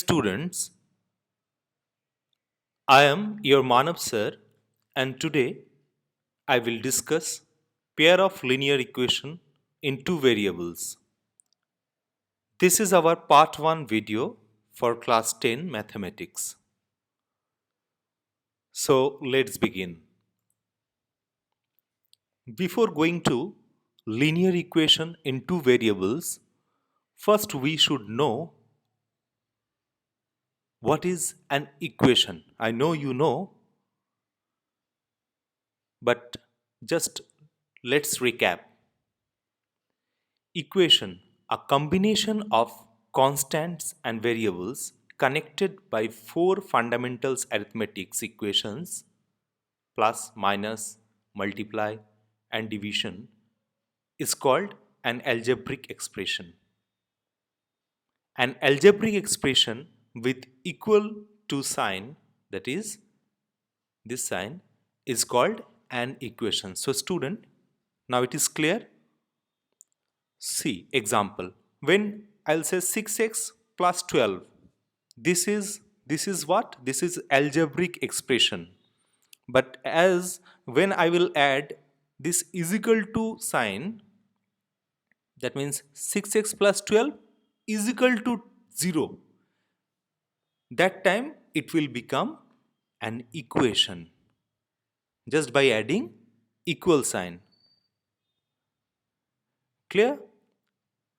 Students, I am your Manav sir, and today I will discuss pair of linear equation in two variables. This is our part 1 video for class 10 mathematics. So let's begin. Before going to linear equation in two variables, first we should know what is an equation. I know you know, but just let's recap. Equation, a combination of constants and variables connected by four fundamental arithmetic equations plus, minus, multiply and division is called an algebraic expression. An algebraic expression with equal to sign, that is this sign, is called an equation. So student, now it is clear. See, example. When I'll say 6x plus 12, this is what? This is algebraic expression. But as when I will add this is equal to sign, that means 6x plus 12 is equal to 0. That time it will become an equation just by adding equal sign. Clear?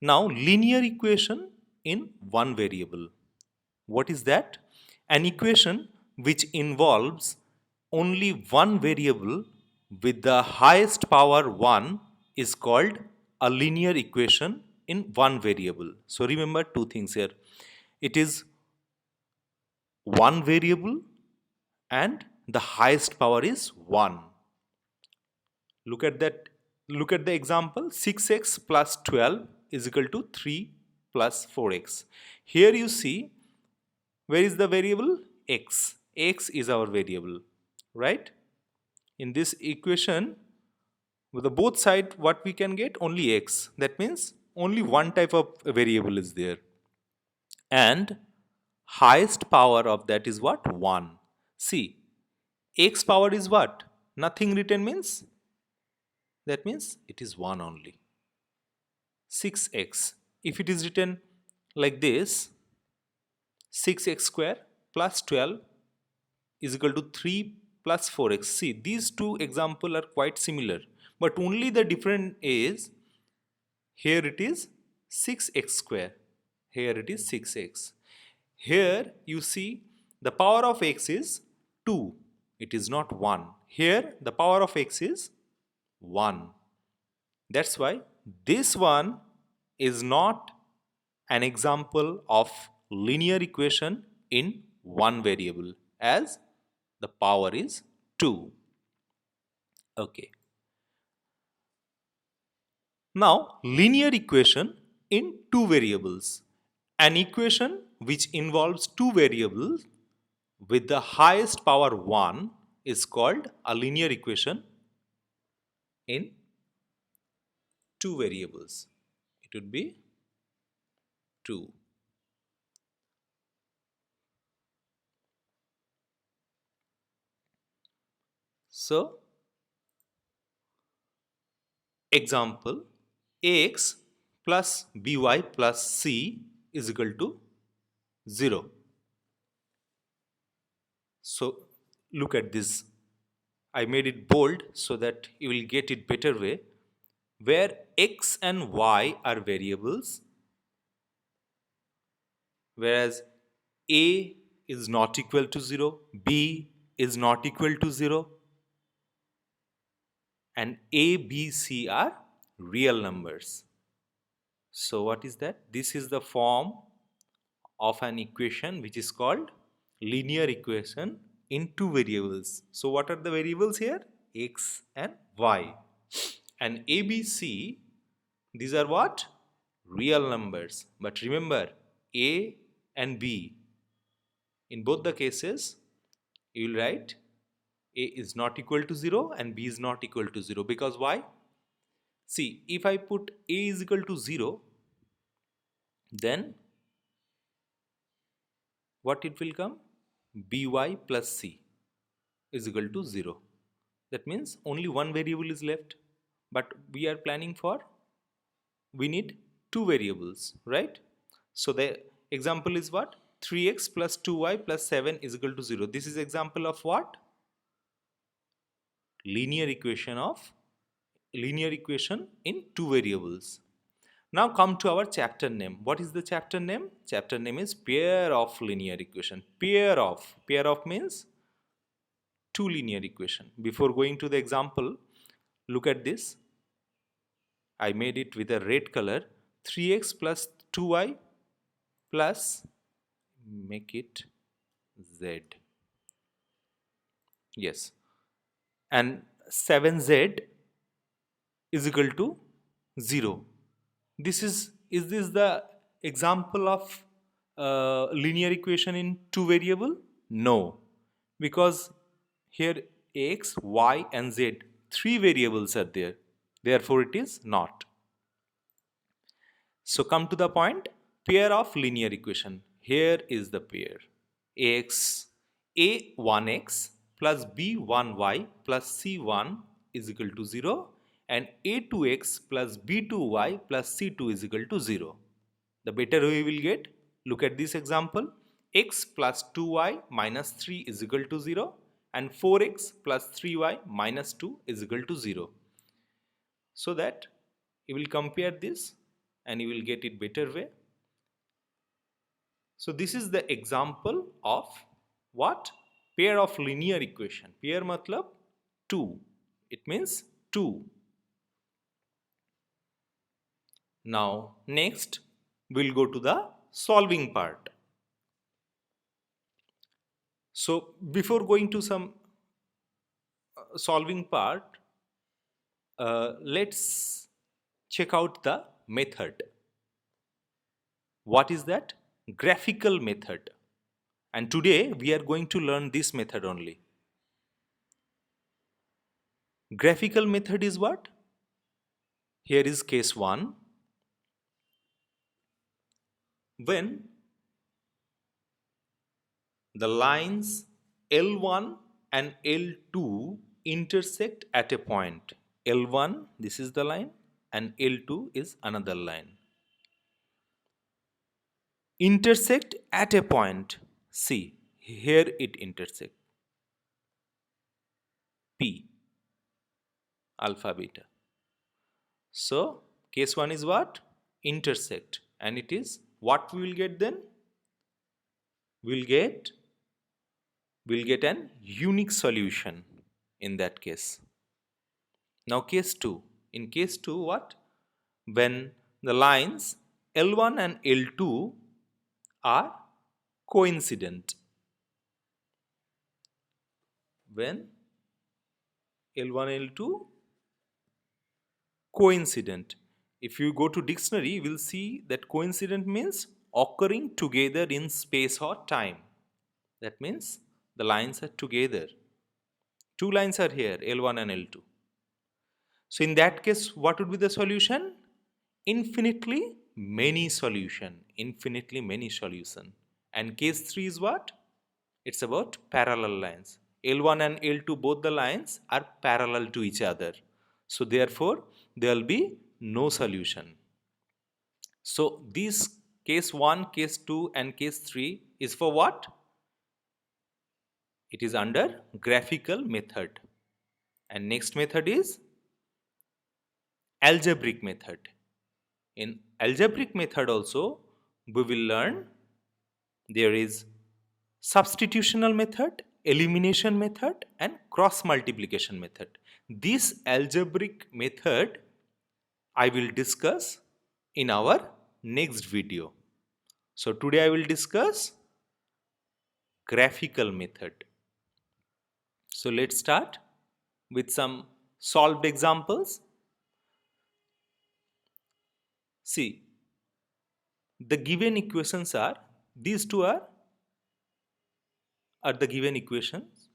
Now linear equation in one variable. What is that? An equation which involves only one variable with the highest power 1 is called a linear equation in one variable. So remember two things here. It is one variable and the highest power is 1. Look at that. Look at the example. 6x plus 12 is equal to 3 plus 4x. Here you see, where is the variable? X. X is our variable, right? In this equation, with the both side, what we can get? Only x. That means only one type of variable is there. And highest power of that is what? 1. See, x power is what? Nothing written means? That means it is 1 only. 6x. If it is written like this, 6x square plus 12 is equal to 3 plus 4x. See, these two examples are quite similar, but only the difference is here it is 6x square, here it is 6x. Here you see the power of x is 2, it is not 1. Here the power of x is 1. That's why this one is not an example of linear equation in one variable, as the power is 2. Okay. Now, linear equation in two variables. An equation which involves two variables with the highest power 1 is called a linear equation in two variables. It would be 2. So, example, ax plus by plus c is equal to 0. So, look at this. I made it bold so that you will get it better way. Where x and y are variables, whereas a is not equal to 0, b is not equal to 0, and a, b, c are real numbers. So what is that? This is the form of an equation which is called linear equation in two variables. So what are the variables here? X and y. And a, b, c, these are what? Real numbers. But remember, a and b, in both the cases, you will write a is not equal to 0 and b is not equal to 0. Because why? See, if I put a is equal to 0, then what it will come? By plus c is equal to 0. That means only one variable is left, but we are planning for, we need two variables, right? So the example is what? 3x plus 2y plus 7 is equal to 0. This is example of what? Linear equation in two variables. Now come to our chapter name. What is the chapter name? Chapter name is pair of linear equation. Pair of means two linear equation. Before going to the example, look at this. I made it with a red color. 3x plus 2y plus, make it z. Yes. And 7z is equal to 0. Is this the example of linear equation in two variable? No, because here x, y and z, three variables are there. Therefore, it is not. So come to the point, pair of linear equation. Here is the pair. A1x plus B1y plus C1 is equal to 0 and A2x plus B2y plus C2 is equal to 0. The better way we will get, look at this example, x plus 2y minus 3 is equal to 0 and 4x plus 3y minus 2 is equal to 0. So that you will compare this and you will get it better way. So this is the example of what? Pair of linear equation. Pair matlab two. It means two. Now next we'll go to the solving part. So before going to some solving part, let's check out the method. What is that? Graphical method. And today we are going to learn this method only. Graphical method is what? Here is case 1. When the lines L1 and L2 intersect at a point. L1, this is the line, and L2 is another line. Intersect at a point. See, here it intersect. P, alpha, beta. So, case 1 is what? Intersect. And it is what we will get then? We'll get an unique solution in that case. Now case 2. In case 2 what? When the lines L1 and L2 are coincident. When L1 L2 coincident. If you go to dictionary, you will see that coincident means occurring together in space or time. That means the lines are together. Two lines are here, L1 and L2. So in that case, what would be the solution? Infinitely many solution. Infinitely many solution. And case 3 is what? It's about parallel lines. L1 and L2, both the lines are parallel to each other. So therefore, there will be no solution. So this case 1, case 2 and case 3 is for what? It is under graphical method. And next method is algebraic method. In algebraic method also, we will learn there is substitutional method, elimination method and cross multiplication method. This algebraic method I will discuss in our next video. So today I will discuss graphical method. So let's start with some solved examples. See, the given equations are, these two are the given equations.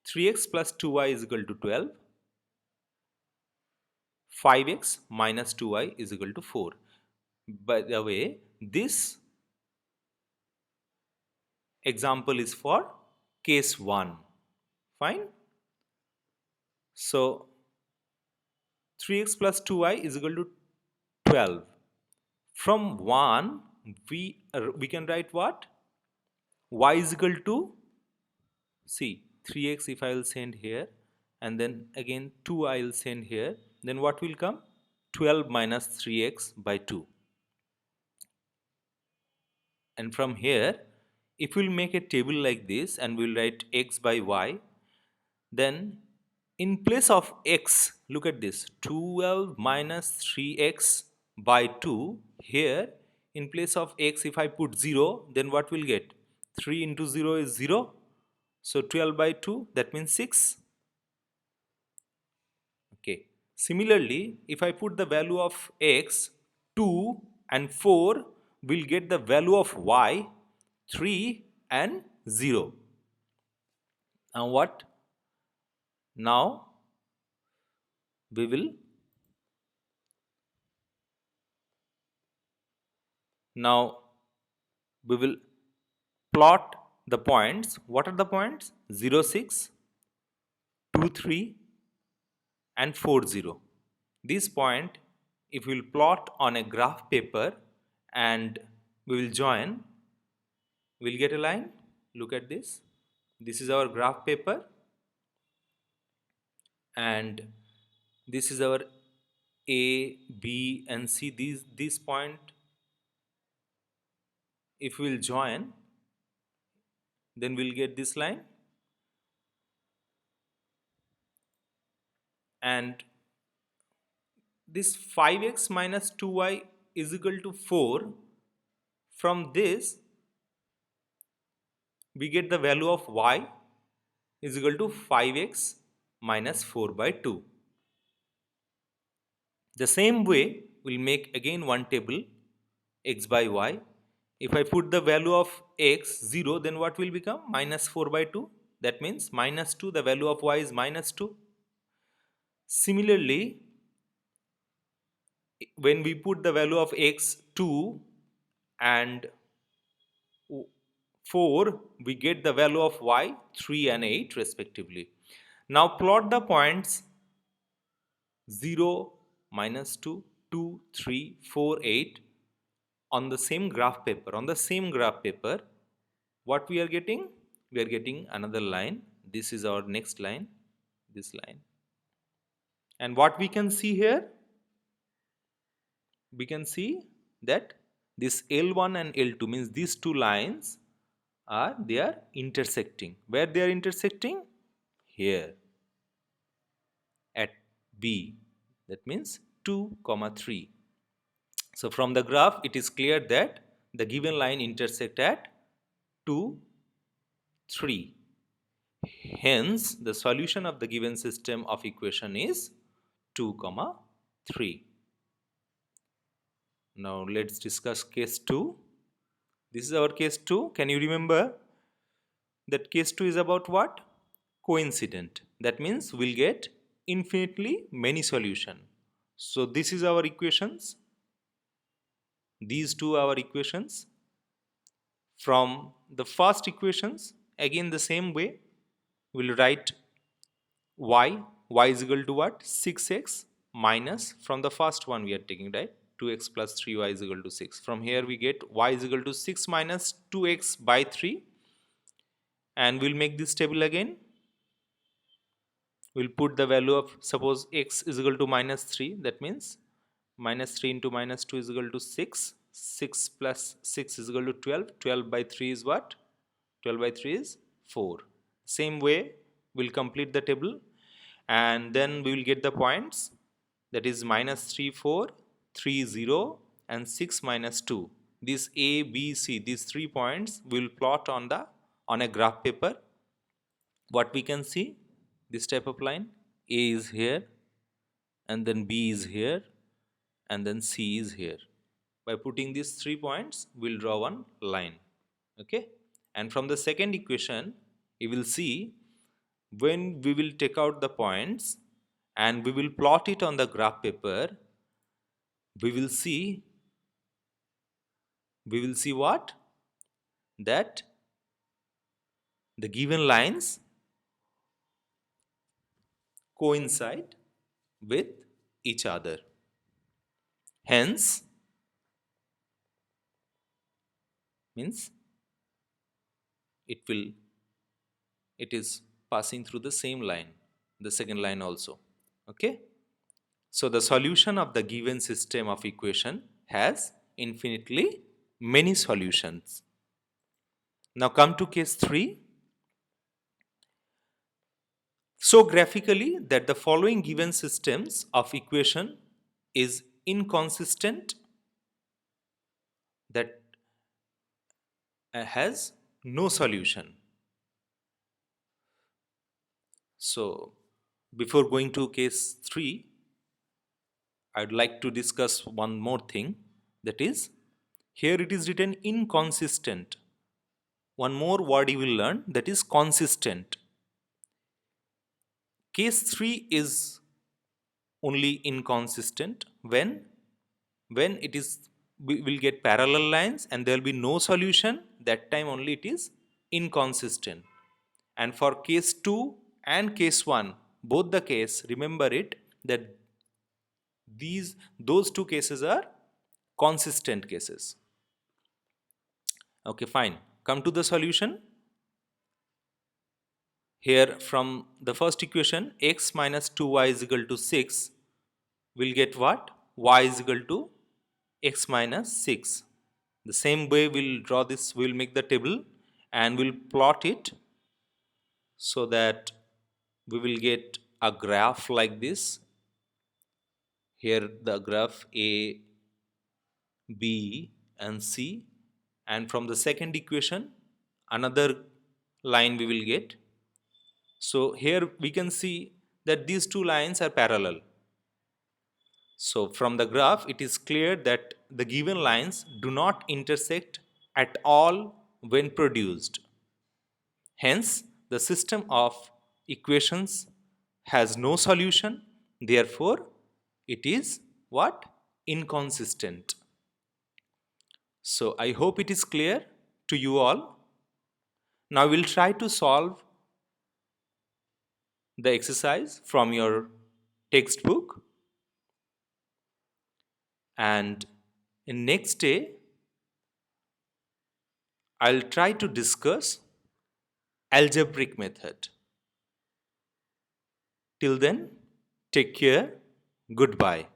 3x plus 2y is equal to 12. 5x minus 2y is equal to 4. By the way, this example is for case 1. Fine. So 3x plus 2y is equal to 12. From 1 we can write what? Y is equal to, see, 3x if I will send here, and then again 2 I will send here, then what will come? 12 minus 3x by 2. And from here, if we'll make a table like this and we'll write x by y, then in place of x, look at this, 12 minus 3x by 2. Here, in place of x, if I put 0, then what will get? 3 into 0 is 0. So 12 by 2, that means 6. Okay. Similarly, if I put the value of x, 2 and 4, we'll get the value of y, 3 and 0. Now what? Now we will plot the points. What are the points? 0, 6, 2, 3 and 4, 0. This point, if we will plot on a graph paper and we will join, we'll get a line. Look at this. This is our graph paper and this is our A, B and C. This point, if we will join, then we'll get this line. And this 5x minus 2y is equal to 4. From this, we get the value of y is equal to 5x minus 4 by 2. The same way, we'll make again one table, x by y. If I put the value of x 0, then what will become? Minus 4 by 2. That means minus 2, the value of y is minus 2. Similarly, when we put the value of x 2 and 4, we get the value of y 3 and 8 respectively. Now plot the points 0, minus 2, 2, 3, 4, 8 on the same graph paper. On the same graph paper, what we are getting? We are getting another line. This is our next line, this line. And what we can see here? We can see that this L1 and L2 means these two lines they are intersecting. Where they are intersecting? Here at B. That means 2, 3. So from the graph, it is clear that the given line intersect at 2, 3. Hence, the solution of the given system of equation is 2, 3. Now let's discuss case 2. This is our case 2. Can you remember that case 2 is about what? Coincident. That means we'll get infinitely many solutions. So this is our equations. These two are our equations. From the first equations, again the same way, we'll write y is equal to what? 6x minus, from the first one we are taking, right? 2x plus 3y is equal to 6. From here we get y is equal to 6 minus 2x by 3. And we'll make this table again. We'll put the value of, suppose x is equal to minus 3. That means minus 3 into minus 2 is equal to 6. 6 plus 6 is equal to 12. 12 by 3 is what? 12 by 3 is 4. Same way, we'll complete the table. And then we will get the points. That is minus 3, 4, 3, 0 and 6 minus 2. This A, B, C, these 3 points we will plot on a graph paper. What we can see? This type of line. A is here and then B is here and then C is here. By putting these 3 points, we'll draw one line. Okay? And from the second equation, you will see when we will take out the points and we will plot it on the graph paper, we will see what? That The given lines coincide with each other. Hence, means it is passing through the same line, the second line also. Okay? So the solution of the given system of equation has infinitely many solutions. Now come to case 3. So graphically that the following given systems of equation is inconsistent, that has no solution. So before going to case 3, I'd like to discuss one more thing, that is, here it is written inconsistent. One more word you will learn, that is consistent. Case 3 is only inconsistent when it is, we will get parallel lines and there will be no solution, that time only it is inconsistent. And for case 2 and case 1, both the case, remember it, that those two cases are consistent cases. Okay, fine. Come to the solution. Here from the first equation, x minus 2y is equal to 6, we'll get what? Y is equal to x minus 6. The same way we'll draw this, we'll make the table and we'll plot it so that we will get a graph like this. Here the graph A, B and C, and from the second equation another line we will get. So here we can see that these two lines are parallel. So from the graph it is clear that the given lines do not intersect at all when produced. Hence the system of equations has no solution, therefore it is what? Inconsistent. So I hope it is clear to you all. Now we'll try to solve the exercise from your textbook, and in next day I'll try to discuss algebraic method. Till then, take care. Goodbye.